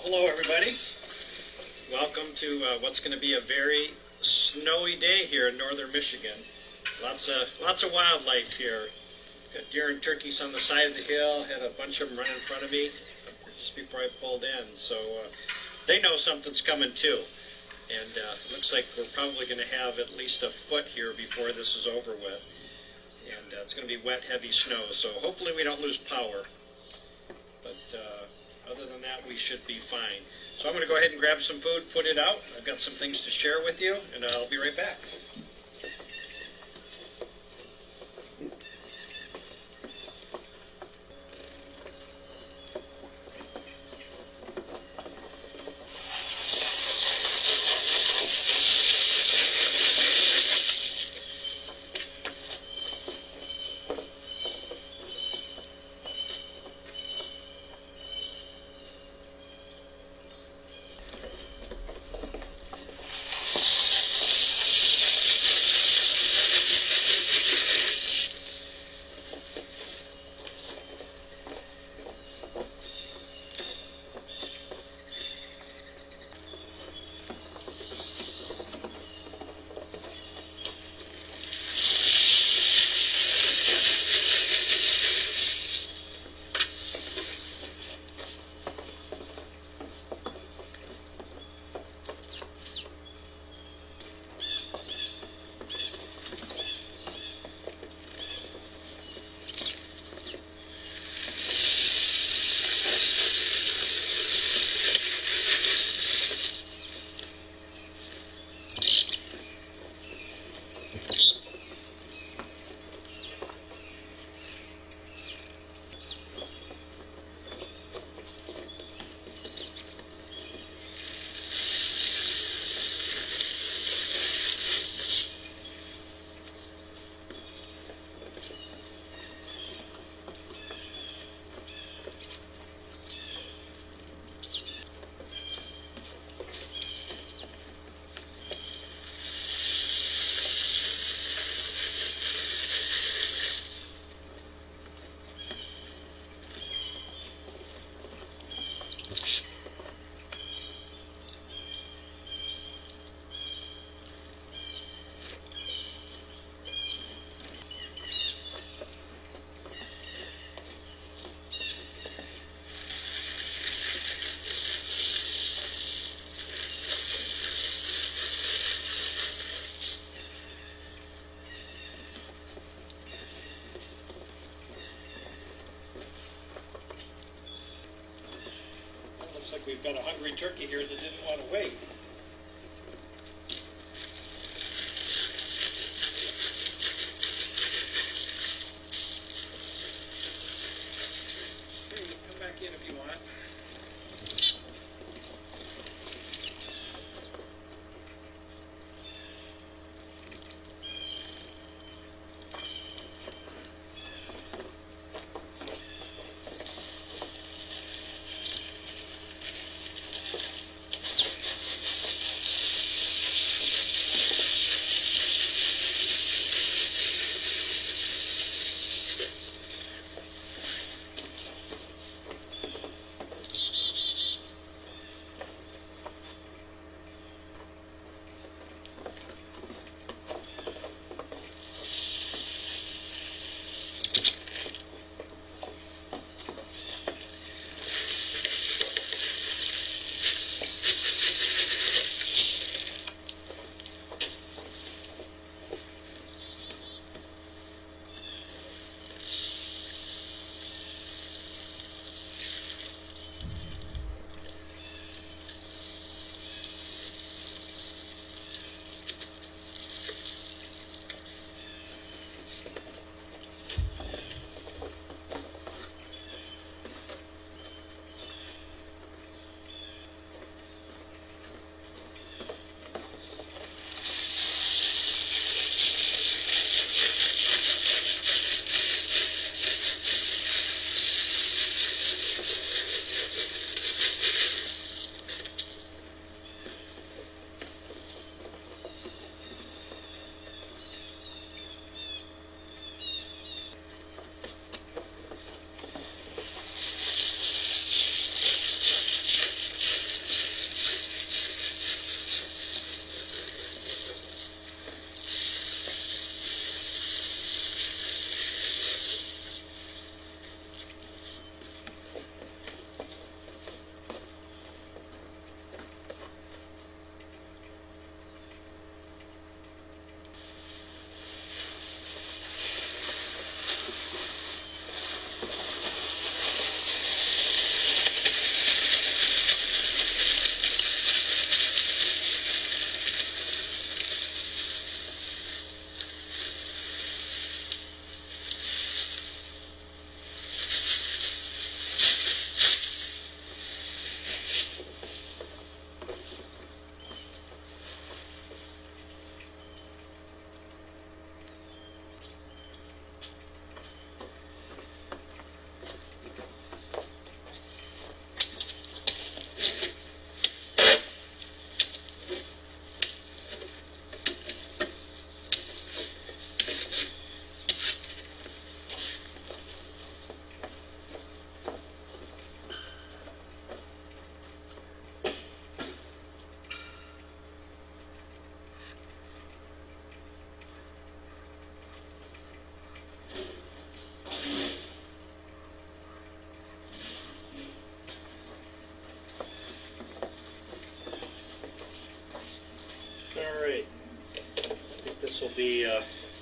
Hello everybody. Welcome to what's going to be a very snowy day here in northern Michigan. Lots of wildlife here. Got deer and turkeys on the side of the hill. Had a bunch of them run in front of me just before I pulled in. So they know something's coming too. And it looks like we're probably going to have at least a foot here before this is over with. And it's going to be wet, heavy snow. So hopefully we don't lose power. But other than that, we should be fine. So I'm going to go ahead and grab some food, put it out. I've got some things to share with you, and I'll be right back. Looks like we've got a hungry turkey here that didn't want to wait. Here, you can come back in if you want.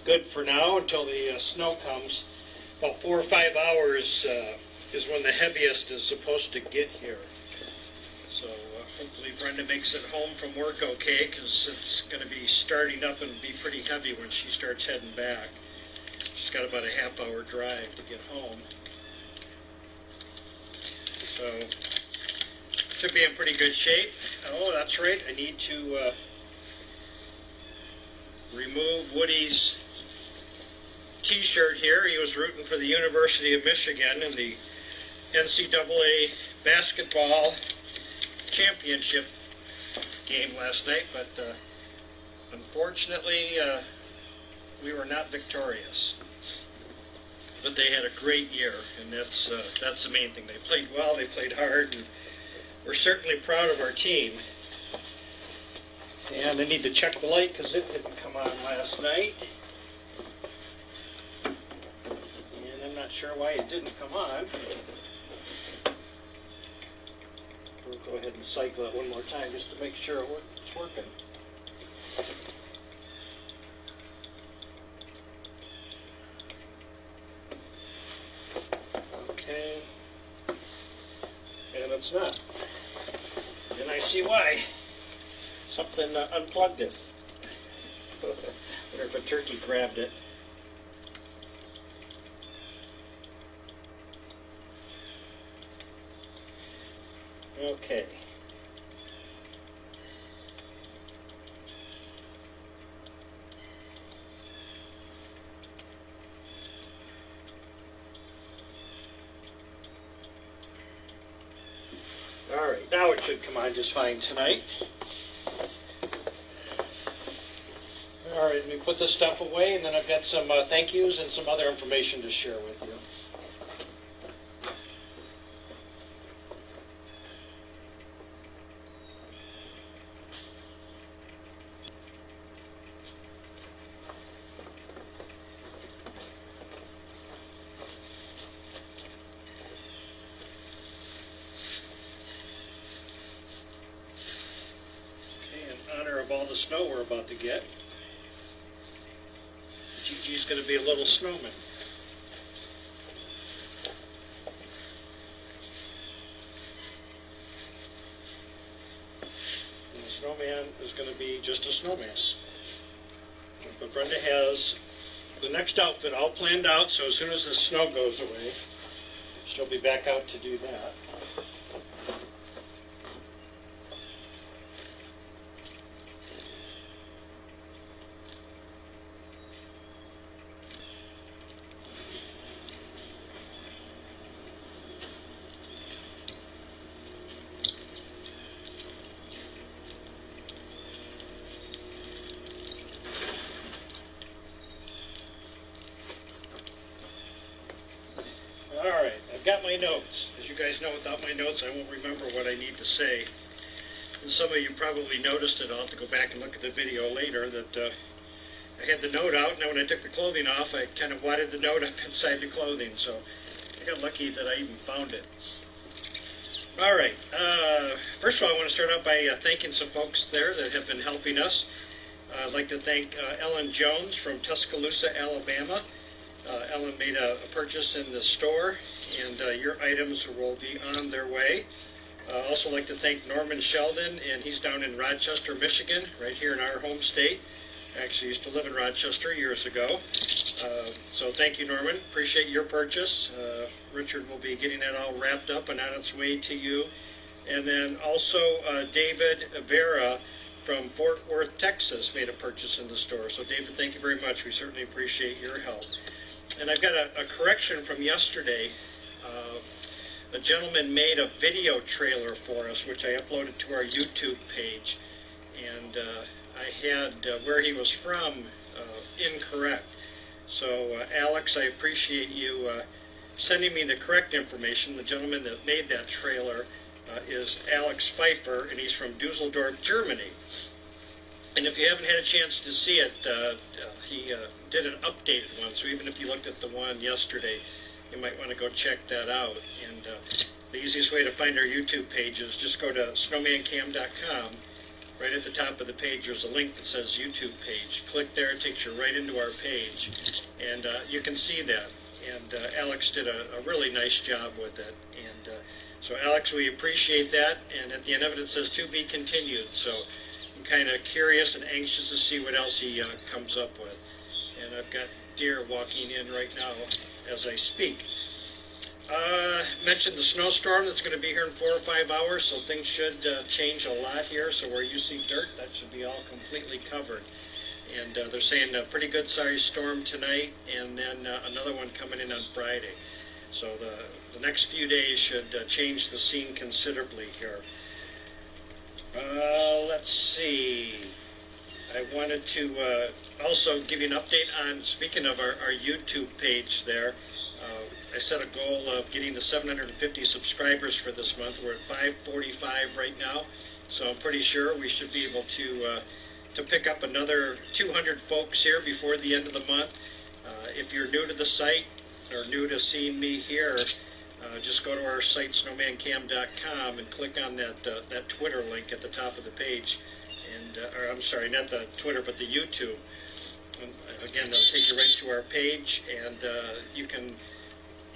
good for now until the snow comes. About 4 or 5 hours is when the heaviest is supposed to get here. So hopefully Brenda makes it home from work okay, because it's going to be starting up and be pretty heavy when she starts heading back. She's got about a half-hour drive to get home. So should be in pretty good shape. Oh, that's right. I need to remove Woody's T-shirt here. He was rooting for the University of Michigan in the NCAA basketball championship game last night, but unfortunately we were not victorious. But they had a great year, and that's the main thing. They played well, they played hard, and we're certainly proud of our team. And I need to check the light because it didn't come on last night. And I'm not sure why it didn't come on. We'll go ahead and cycle it one more time just to make sure it's working. Okay. And it's not. And I see why. Something unplugged it. I wonder if a turkey grabbed it. Okay. All right, now it should come on just fine tonight. All right, let me put this stuff away, and then I've got some thank yous and some other information to share with you. In honor of all the snow we're about to get, Gigi's going to be a little snowman. And the snowman is going to be just a snowman. But Brenda has the next outfit all planned out, so as soon as the snow goes away, she'll be back out to do that. Alright, I've got my notes. As you guys know, without my notes, I won't remember what I need to say. And some of you probably noticed it. I'll have to go back and look at the video later that I had the note out. Now when I took the clothing off, I kind of wadded the note up inside the clothing. So I got lucky that I even found it. Alright, first of all, I want to start out by thanking some folks there that have been helping us. I'd like to thank Ellen Jones from Tuscaloosa, Alabama. Ellen made a purchase in the store, and your items will be on their way. Also like to thank Norman Sheldon, and he's down in Rochester, Michigan, right here in our home state. I actually used to live in Rochester years ago. So thank you, Norman. Appreciate your purchase. Richard will be getting that all wrapped up and on its way to you. And then also David Vera from Fort Worth, Texas, made a purchase in the store. So David, thank you very much. We certainly appreciate your help. And I've got a correction from yesterday. A gentleman made a video trailer for us, which I uploaded to our YouTube page. And I had where he was from incorrect. So Alex, I appreciate you sending me the correct information. The gentleman that made that trailer is Alex Pfeiffer, and he's from Dusseldorf, Germany. And if you haven't had a chance to see it, he did an updated one. So even if you looked at the one yesterday, you might want to go check that out. And the easiest way to find our YouTube page is just go to snowmancam.com, right at the top of the page, there's a link that says YouTube page. Click there, it takes you right into our page, and you can see that. And Alex did a really nice job with it. And so, Alex, we appreciate that. And at the end of it, it says to be continued. So I'm kind of curious and anxious to see what else he comes up with. And I've got deer walking in right now as I speak. Mentioned the snowstorm that's going to be here in 4 or 5 hours, so things should change a lot here. So where you see dirt, that should be all completely covered. And they're saying a pretty good sized storm tonight, and then another one coming in on Friday. So the next few days should change the scene considerably here. Let's see. I wanted to also give you an update on, speaking of our YouTube page there. I set a goal of getting to 750 subscribers for this month. We're at 545 right now, so I'm pretty sure we should be able to pick up another 200 folks here before the end of the month. If you're new to the site or new to seeing me here, just go to our site, snowmancam.com, and click on that Twitter link at the top of the page. And or I'm sorry, not the Twitter, but the YouTube. And again, that'll take you right to our page, and you can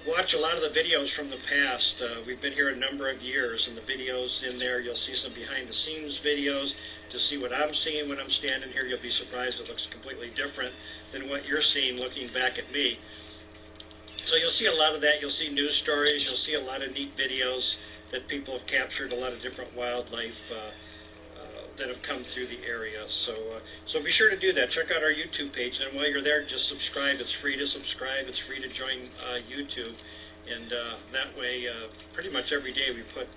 watch a lot of the videos from the past. We've been here a number of years, and the videos in there, you'll see some behind-the-scenes videos to see what I'm seeing when I'm standing here. You'll be surprised it looks completely different than what you're seeing looking back at me. So you'll see a lot of that. You'll see news stories. You'll see a lot of neat videos that people have captured, a lot of different wildlife that have come through the area. So be sure to do that. Check out our YouTube page, and while you're there, just subscribe. It's free to subscribe. It's free to join YouTube, and that way, pretty much every day we put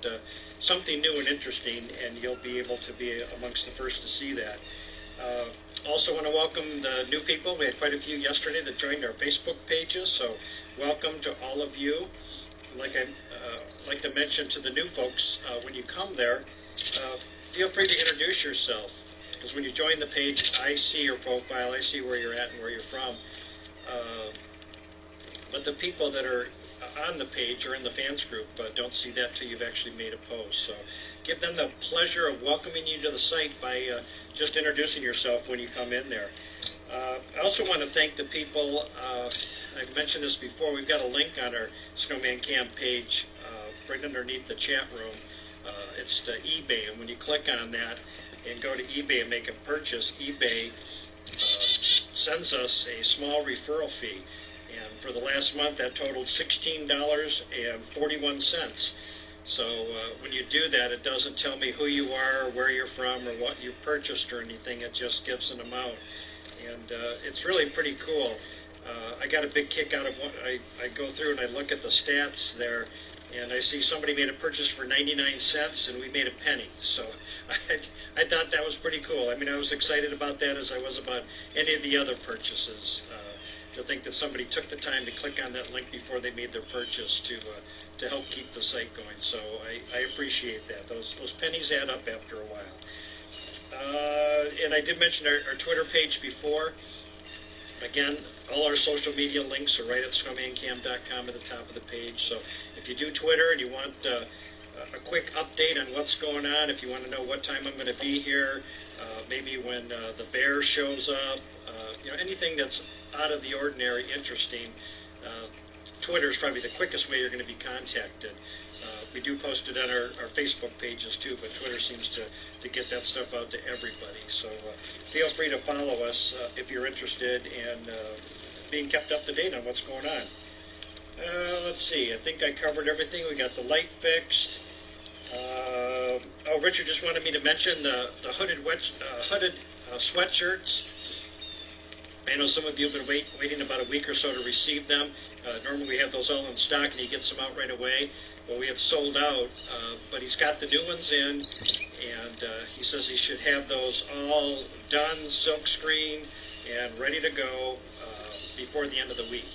something new and interesting, and you'll be able to be amongst the first to see that. Also want to welcome the new people. We had quite a few yesterday that joined our Facebook pages, so welcome to all of you. Like I like to mention to the new folks, when you come there, feel free to introduce yourself, because when you join the page, I see your profile, I see where you're at and where you're from. But the people that are on the page or in the fans group don't see that till you've actually made a post. So give them the pleasure of welcoming you to the site by just introducing yourself when you come in there. I also want to thank the people, I've mentioned this before, we've got a link on our Snowman Cam page right underneath the chat room. It's the eBay, and when you click on that and go to eBay and make a purchase, eBay sends us a small referral fee. And for the last month, that totaled $16.41. So when you do that, it doesn't tell me who you are, or where you're from, or what you purchased or anything. It just gives an amount. And it's really pretty cool. I got a big kick out of what I go through and I look at the stats there, and I see somebody made a purchase for 99 cents and we made a penny. So I thought that was pretty cool. I mean, I was excited about that as I was about any of the other purchases. To think that somebody took the time to click on that link before they made their purchase to help keep the site going. So I appreciate that. Those pennies add up after a while. And I did mention our Twitter page before. Again, all our social media links are right at snowmancam.com at the top of the page. So if you do Twitter and you want a quick update on what's going on, if you want to know what time I'm going to be here, maybe when the bear shows up, anything that's out of the ordinary, interesting, Twitter is probably the quickest way you're going to be contacted. We do post it on our Facebook pages too, but Twitter seems to get that stuff out to everybody. So feel free to follow us if you're interested in being kept up to date on what's going on. Let's see, I think I covered everything. We got the light fixed. Richard just wanted me to mention the hooded sweatshirts. I know some of you have been waiting about a week or so to receive them. Normally we have those all in stock and he gets them out right away. Well, we have sold out, but he's got the new ones in, and he says he should have those all done, silk screen, and ready to go before the end of the week.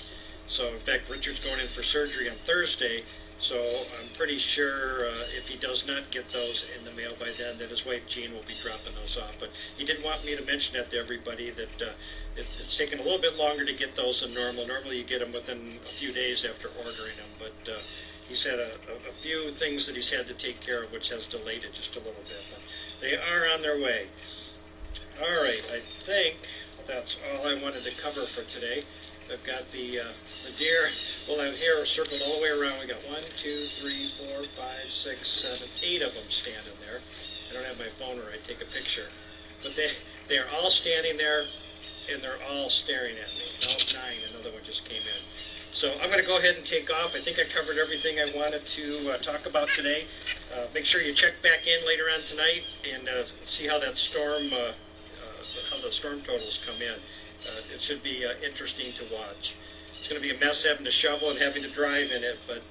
So, in fact, Richard's going in for surgery on Thursday, so I'm pretty sure if he does not get those in the mail by then, that his wife Jean will be dropping those off. But he did want me to mention that to everybody, that it's taken a little bit longer to get those than normal. Normally you get them within a few days after ordering them, but he's had a few things that he's had to take care of, which has delayed it just a little bit. But They are on their way. All right, I think that's all I wanted to cover for today. I've got the deer. Well, I'm here circled all the way around. We got 1, 2, 3, 4, 5, 6, 7, 8 of them standing there. I don't have my phone where I take a picture, but they are all standing there, and they're all staring at me. Oh, 9. Another one just came in. So I'm going to go ahead and take off. I think I covered everything I wanted to talk about today. Make sure you check back in later on tonight and see how that storm, how the storm totals come in. It should be interesting to watch. It's going to be a mess having to shovel and having to drive in it, but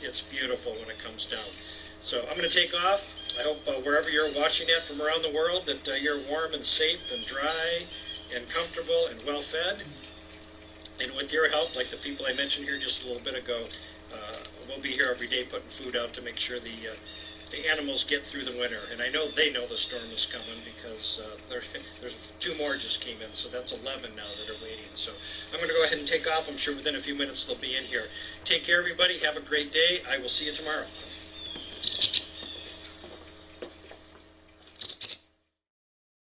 it's beautiful when it comes down. So I'm going to take off. I hope wherever you're watching at from around the world that you're warm and safe and dry and comfortable and well fed. And with your help, like the people I mentioned here just a little bit ago, we'll be here every day putting food out to make sure the animals get through the winter. And I know they know the storm is coming because there's 2 more just came in, so that's 11 now that are waiting. So I'm going to go ahead and take off. I'm sure within a few minutes they'll be in here. Take care, everybody. Have a great day. I will see you tomorrow.